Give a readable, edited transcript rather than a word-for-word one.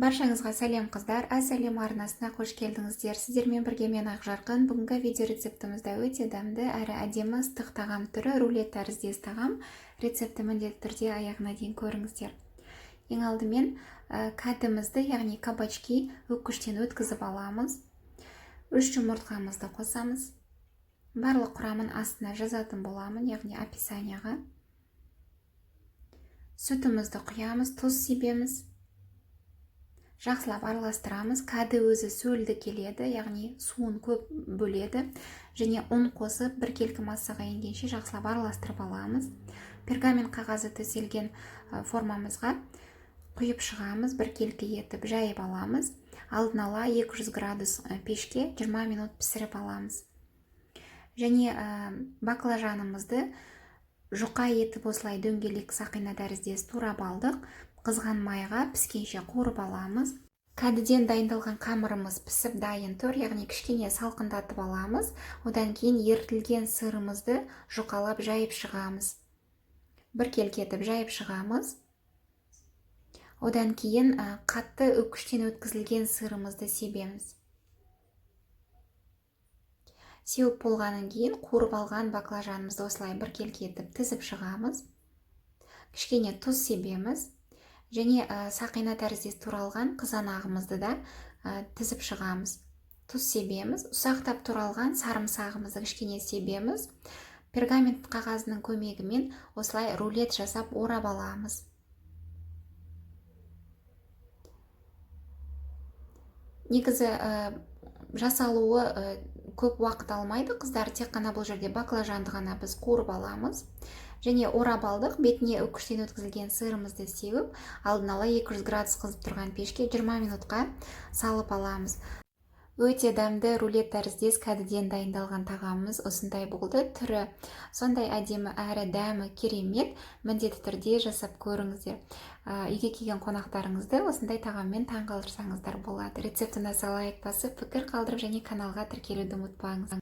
Баршаңызға сәлем қыздар, Әсәлем арнасына қош келдіңіздер. Сіздермен бірге мен Ақжарқын. Бүгінгі видео рецептімізді өте дәмді әрі әдемі ыстық тағам түрі рулет тәріздес тағам. Рецепті міндетті түрде аяғына дейін көріңіздер. Ең алдымен кәдімізді, яғни кабачки өткіштен өткізіп аламыз. 3 жұмыртқамызды қосамыз. Барлық құрамын астына жазатын боламын, яғни описанияға. Сүтімізді құямыз, тұз себеміз. Жақсылап араластырамыз. Кәді өзі сөлді келеді, яғни суын көп бөледі. Және ұн қосып бір келкі массаға енгенше жақсылап араластырып аламыз. Пергамент қағазы төселген формамызға құйып шығамыз, бір келкі етіп жайып аламыз. Алдын ала 200 градус пешке 20 минут пісіріп аламыз. Және баклажанымызды жұқа етіп осылай дөңгелек сақина тәріздес турап алдық. Қызған майға піскенше қуырып аламыз. Кәдіден дайындалған қамырымыз пісіп дайын тұр, яғни кішкене салқындатып аламыз. Одан кейін ерітілген сырымызды жұқалап жайып шығамыз. Бір келкетіп жайып шығамыз. Одан кейін қатты үкіштен өткізілген сырымызды себеміз. Сеуіп болғаннан кейін қуырып алған баклажанымызды осылай бір келкетіп тізіп шығамыз. Кішкене тұз себеміз. Және сақина тәріздес туралған қызанағымызды да тізіп шығамыз. Тұз себеміз. Ұсақтап туралған сарымсағымызды кішкене себеміз. Пергамент қағазының көмегімен осылай рулет жасап орап аламыз. Негізі жасалуы көп уақыт алмайды. Қыздар, тек қана бұл жерде баклажанды ғана біз қуырып аламыз. Және орап алдық. Бетіне үкіштен өткізілген сырымызды сеуіп, алдын ала 200 градус қызып тұрған пешке 20 минутқа салып аламыз. Өте дәмді рулет тәріздес кәдіден дайындалған тағамымыз осындай болды. Түрі сондай әдемі әрі дәмі керемет. Міндетті түрде жасап көріңіздер. Үйге келген қонақтарыңызды осындай тағаммен таңғалдырсаңыздар болады. Рецептіні лайк басып, пікір қалдырып және каналға тіркелуді ұмытпаңыз.